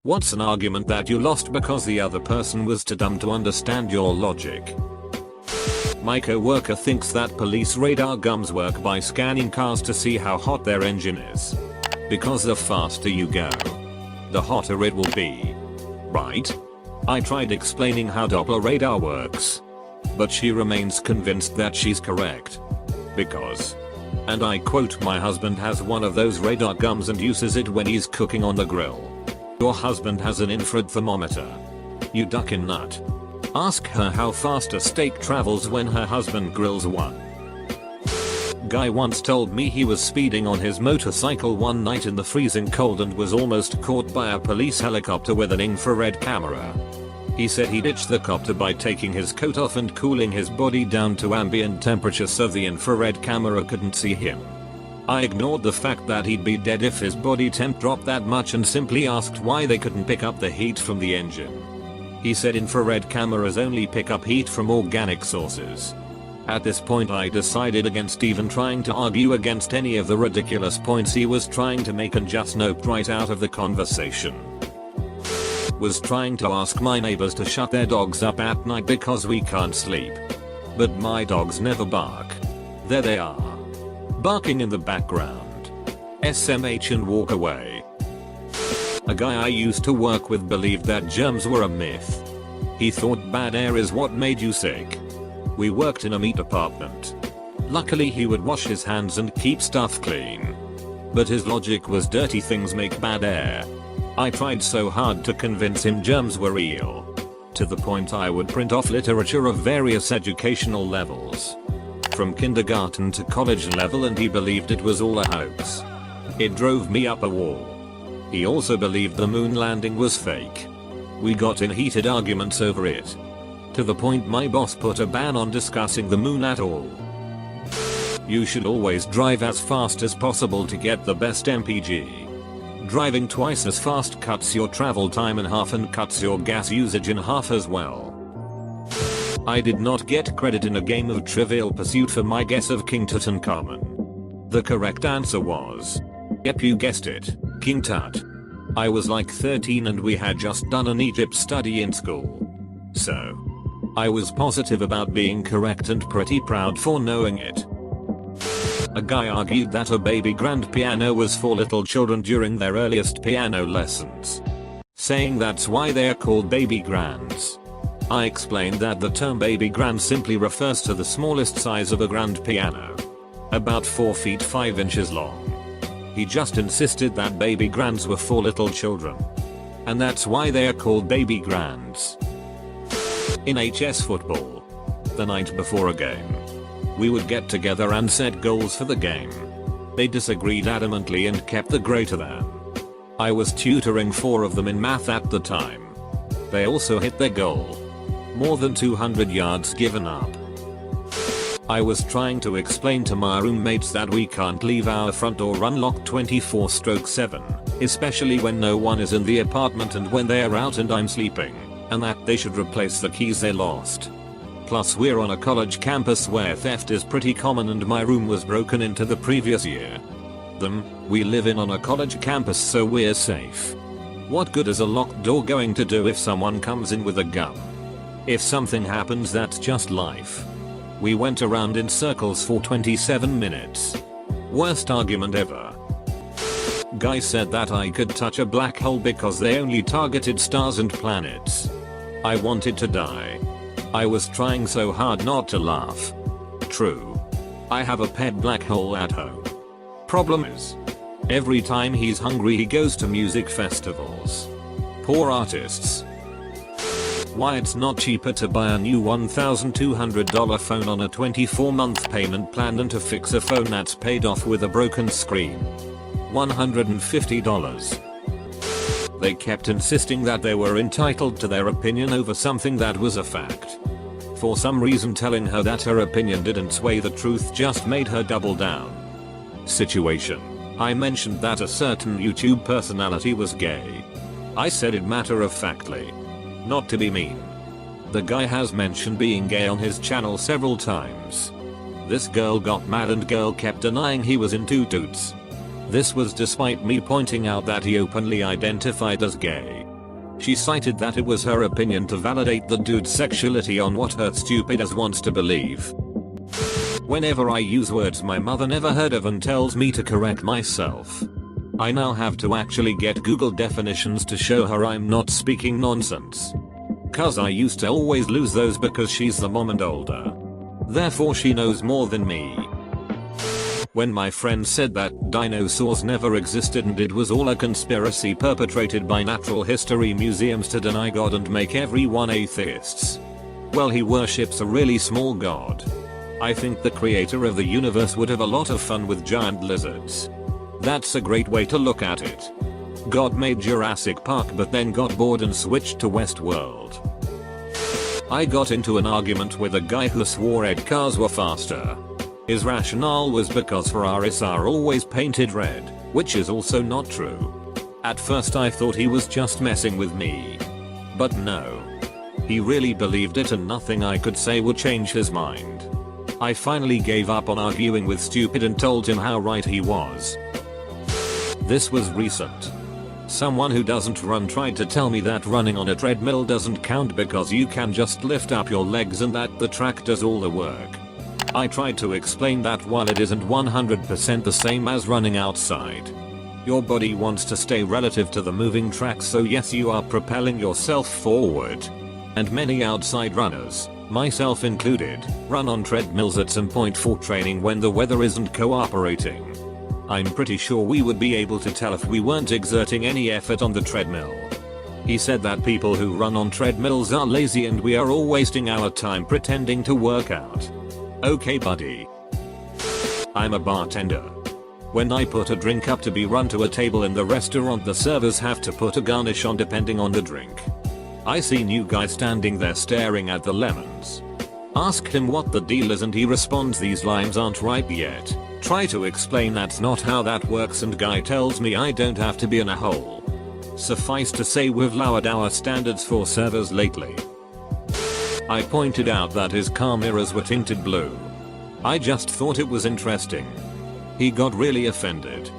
What's an argument that you lost because the other person was too dumb to understand your logic? My coworker thinks that police radar guns work by scanning cars to see how hot their engine is. Because the faster you go, the hotter it will be. Right? I tried explaining how Doppler radar works, but she remains convinced that she's correct. Because, and I quote, my husband has one of those radar guns and uses it when he's cooking on the grill. Your husband has an infrared thermometer. You duckin' nut. Ask her how fast a steak travels when her husband grills one. Guy once told me he was speeding on his motorcycle one night in the freezing cold and was almost caught by a police helicopter with an infrared camera. He said he ditched the copter by taking his coat off and cooling his body down to ambient temperature so the infrared camera couldn't see him. I ignored the fact that he'd be dead if his body temp dropped that much and simply asked why they couldn't pick up the heat from the engine. He said infrared cameras only pick up heat from organic sources. At this point I decided against even trying to argue against any of the ridiculous points he was trying to make and just noped right out of the conversation. Was trying to ask my neighbors to shut their dogs up at night because we can't sleep. But my dogs never bark. There they are, barking in the background. SMH and walk away. A guy I used to work with believed that germs were a myth. He thought bad air is what made you sick. We worked in a meat department. Luckily he would wash his hands and keep stuff clean. But his logic was dirty things make bad air. I tried so hard to convince him germs were real. To the point I would print off literature of various educational levels. From kindergarten to college level, and he believed it was all a hoax. It drove me up a wall. He also believed the moon landing was fake. We got in heated arguments over it. To the point my boss put a ban on discussing the moon at all. You should always drive as fast as possible to get the best MPG. Driving twice as fast cuts your travel time in half and cuts your gas usage in half as well. I did not get credit in a game of Trivial Pursuit for my guess of King Tutankhamun. The correct answer was, yep, you guessed it, King Tut. I was like 13 and we had just done an Egypt study in school. So, I was positive about being correct and pretty proud for knowing it. A guy argued that a baby grand piano was for little children during their earliest piano lessons, saying that's why they are called baby grands. I explained that the term baby grand simply refers to the smallest size of a grand piano, about 4 feet 5 inches long. He just insisted that baby grands were for little children, and that's why they are called baby grands. In HS football, the night before a game, we would get together and set goals for the game. They disagreed adamantly and kept the greater than. I was tutoring 4 of them in math at the time. They also hit their goal. More than 200 yards given up. I was trying to explain to my roommates that we can't leave our front door unlocked 24/7, especially when no one is in the apartment and when they are out and I'm sleeping, and that they should replace the keys they lost. Plus we're on a college campus where theft is pretty common and my room was broken into the previous year. We live in on a college campus so we're safe. What good is a locked door going to do if someone comes in with a gun? If something happens, that's just life. We went around in circles for 27 minutes. Worst argument ever. Guy said that I could touch a black hole because they only targeted stars and planets. I wanted to die. I was trying so hard not to laugh. True. I have a pet black hole at home. Problem is, every time he's hungry he goes to music festivals. Poor artists. Why it's not cheaper to buy a new $1,200 phone on a 24-month payment plan than to fix a phone that's paid off with a broken screen. $150. They kept insisting that they were entitled to their opinion over something that was a fact. For some reason telling her that her opinion didn't sway the truth just made her double down. Situation. I mentioned that a certain YouTube personality was gay. I said it matter-of-factly. Not to be mean. The guy has mentioned being gay on his channel several times. This girl got mad and girl kept denying he was into toots. This was despite me pointing out that he openly identified as gay. She cited that it was her opinion to validate the dude's sexuality on what her stupid ass wants to believe. Whenever I use words my mother never heard of and tells me to correct myself, I now have to actually get Google definitions to show her I'm not speaking nonsense. Cause I used to always lose those because she's the mom and older. Therefore she knows more than me. When my friend said that dinosaurs never existed and it was all a conspiracy perpetrated by natural history museums to deny God and make everyone atheists. Well, he worships a really small god. I think the creator of the universe would have a lot of fun with giant lizards. That's a great way to look at it. God made Jurassic Park but then got bored and switched to Westworld. I got into an argument with a guy who swore red cars were faster. His rationale was because Ferraris are always painted red, which is also not true. At first I thought he was just messing with me. But no. He really believed it and nothing I could say would change his mind. I finally gave up on arguing with stupid and told him how right he was. This was recent. Someone who doesn't run tried to tell me that running on a treadmill doesn't count because you can just lift up your legs and that the track does all the work. I tried to explain that while it isn't 100% the same as running outside, your body wants to stay relative to the moving track, so yes, you are propelling yourself forward. And many outside runners, myself included, run on treadmills at some point for training when the weather isn't cooperating. I'm pretty sure we would be able to tell if we weren't exerting any effort on the treadmill. He said that people who run on treadmills are lazy and we are all wasting our time pretending to work out. Okay buddy. I'm a bartender. When I put a drink up to be run to a table in the restaurant, the servers have to put a garnish on depending on the drink. I see new guy standing there staring at the lemons. Ask him what the deal is and he responds, these limes aren't ripe yet. Try to explain that's not how that works and guy tells me I don't have to be in a hole. Suffice to say we've lowered our standards for servers lately. I pointed out that his car mirrors were tinted blue. I just thought it was interesting. He got really offended.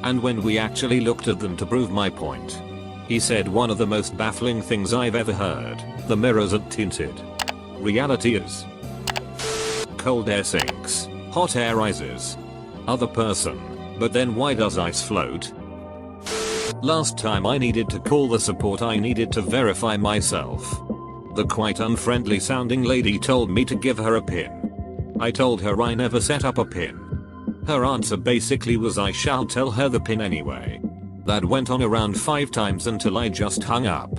And when we actually looked at them to prove my point, he said one of the most baffling things I've ever heard: the mirrors are tinted. Reality is, cold air sinks, hot air rises. Other person, but then why does ice float? Last time I needed to call the support, I needed to verify myself. The quite unfriendly sounding lady told me to give her a pin. I told her I never set up a pin. Her answer basically was I shall tell her the pin anyway. That went on around 5 times until I just hung up.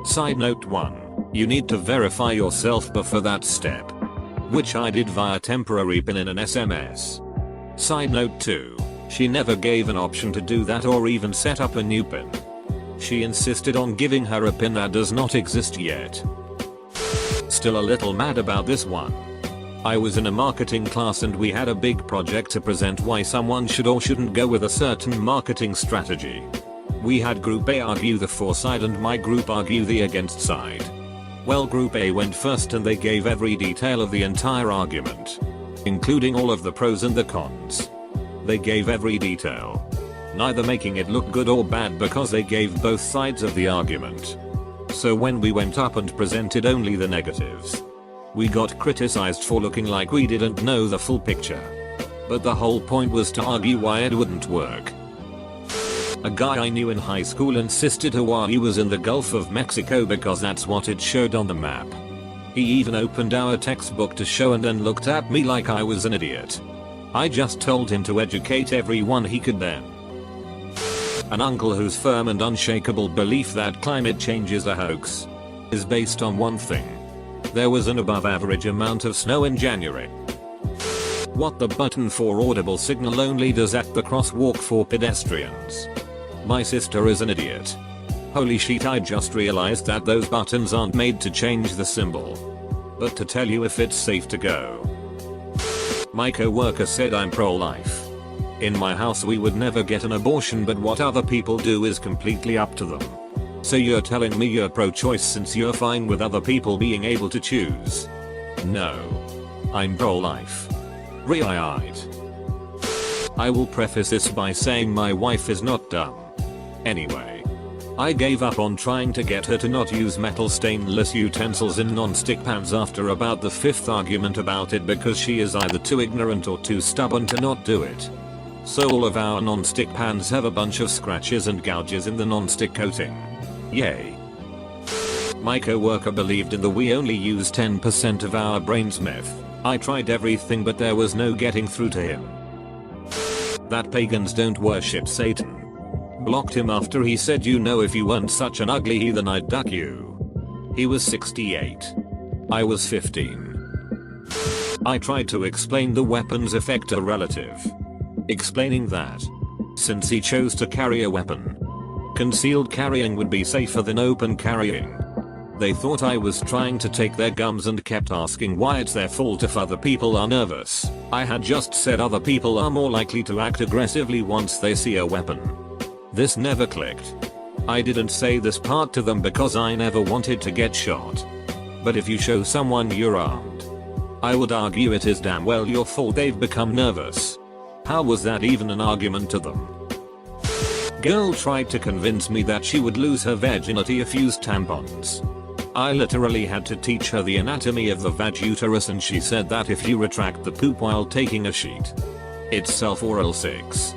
Side note 1. You need to verify yourself before that step. Which I did via temporary pin in an SMS. Side note 2. She never gave an option to do that or even set up a new pin. She insisted on giving her a pin that does not exist yet. Still a little mad about this one. I was in a marketing class and we had a big project to present why someone should or shouldn't go with a certain marketing strategy. We had group A argue the for side and my group argue the against side. Well, group A went first and they gave every detail of the entire argument, including all of the pros and the cons. They gave every detail, neither making it look good or bad because they gave both sides of the argument. So when we went up and presented only the negatives, we got criticized for looking like we didn't know the full picture. But the whole point was to argue why it wouldn't work. A guy I knew in high school insisted Hawaii was in the Gulf of Mexico because that's what it showed on the map. He even opened our textbook to show and then looked at me like I was an idiot. I just told him to educate everyone he could then. An uncle whose firm and unshakable belief that climate change is a hoax is based on one thing: there was an above average amount of snow in January. What the button for audible signal only does at the crosswalk for pedestrians. My sister is an idiot. Holy shit, I just realized that those buttons aren't made to change the symbol, but to tell you if it's safe to go. My coworker said I'm pro-life. In my house we would never get an abortion, but what other people do is completely up to them. So you're telling me you're pro-choice since you're fine with other people being able to choose? No. I'm pro-life. Right. I will preface this by saying my wife is not dumb. Anyway. I gave up on trying to get her to not use metal stainless utensils in non-stick pans after about the 5th argument about it because she is either too ignorant or too stubborn to not do it. So all of our non-stick pans have a bunch of scratches and gouges in the non-stick coating. Yay. My coworker believed in the we only use 10% of our brains myth. I tried everything but there was no getting through to him. That pagans don't worship Satan. Blocked him after he said, you know, if you weren't such an ugly heathen I'd duck you. He was 68. I was 15. I tried to explain the weapon's effect to a relative. Explaining that, since he chose to carry a weapon, concealed carrying would be safer than open carrying. They thought I was trying to take their gums and kept asking why it's their fault if other people are nervous. I had just said other people are more likely to act aggressively once they see a weapon. This never clicked. I didn't say this part to them because I never wanted to get shot. But if you show someone you're armed, I would argue it is damn well your fault they've become nervous. How was that even an argument to them? Girl tried to convince me that she would lose her virginity if used tampons. I literally had to teach her the anatomy of the vag uterus and she said that if you retract the poop while taking a sheet, it's self-oral sex.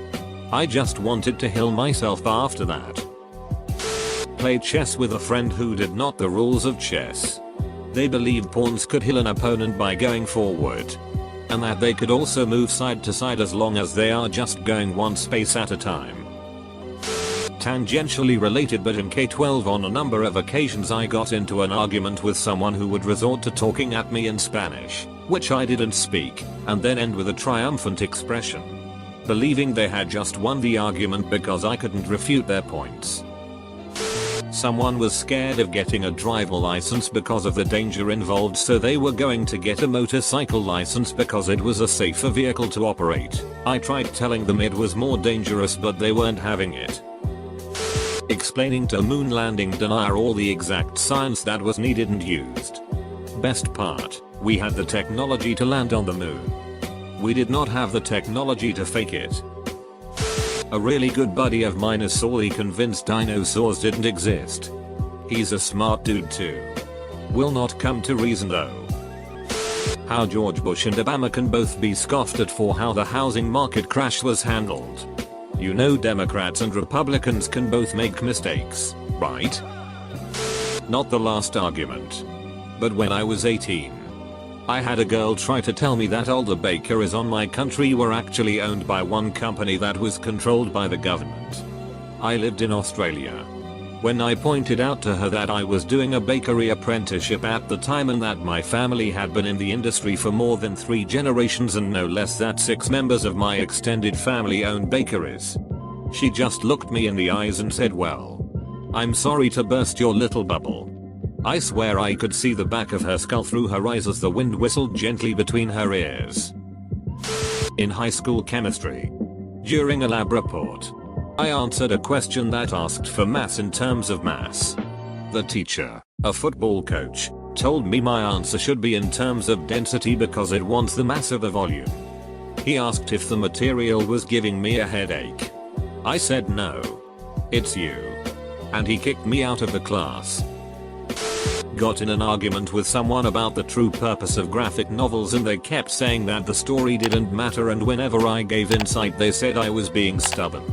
I just wanted to heal myself after that. Played chess with a friend who did not the rules of chess. They believed pawns could heal an opponent by going forward, and that they could also move side to side as long as they are just going one space at a time. Tangentially related, but in K-12 on a number of occasions I got into an argument with someone who would resort to talking at me in Spanish, which I didn't speak, and then end with a triumphant expression, believing they had just won the argument because I couldn't refute their points. Someone was scared of getting a driver license because of the danger involved, so they were going to get a motorcycle license because it was a safer vehicle to operate. I tried telling them it was more dangerous but they weren't having it. Explaining to a moon landing denier all the exact science that was needed and used. Best part, we had the technology to land on the moon. We did not have the technology to fake it. A really good buddy of mine is sorely convinced dinosaurs didn't exist. He's a smart dude too. Will not come to reason though. How George Bush and Obama can both be scoffed at for how the housing market crash was handled. You know, Democrats and Republicans can both make mistakes, right? Not the last argument. But when I was 18, I had a girl try to tell me that all the bakeries on my country were actually owned by one company that was controlled by the government. I lived in Australia. When I pointed out to her that I was doing a bakery apprenticeship at the time and that my family had been in the industry for more than 3 generations and no less that 6 members of my extended family owned bakeries, she just looked me in the eyes and said, well, I'm sorry to burst your little bubble. I swear I could see the back of her skull through her eyes as the wind whistled gently between her ears. In high school chemistry, during a lab report, I answered a question that asked for mass in terms of mass. The teacher, a football coach, told me my answer should be in terms of density because it wants the mass of the volume. He asked if the material was giving me a headache. I said no. It's you. And he kicked me out of the class. Got in an argument with someone about the true purpose of graphic novels and they kept saying that the story didn't matter, and whenever I gave insight they said I was being stubborn.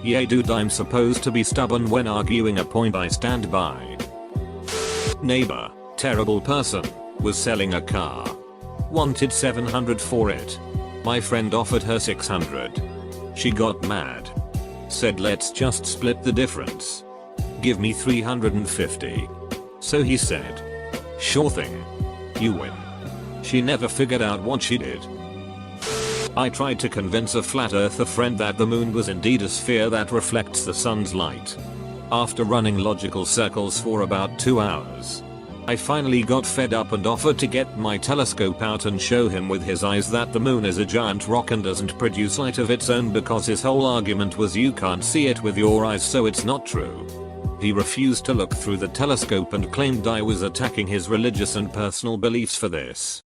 Yeah dude, I'm supposed to be stubborn when arguing a point I stand by. Neighbor, terrible person, was selling a car. Wanted $700 for it. My friend offered her $600. She got mad. Said let's just split the difference. Give me $350. So he said, sure thing. You win. She never figured out what she did. I tried to convince a flat earther friend that the moon was indeed a sphere that reflects the sun's light. After running logical circles for about 2 hours, I finally got fed up and offered to get my telescope out and show him with his eyes that the moon is a giant rock and doesn't produce light of its own, because his whole argument was you can't see it with your eyes so it's not true. He refused to look through the telescope and claimed I was attacking his religious and personal beliefs for this.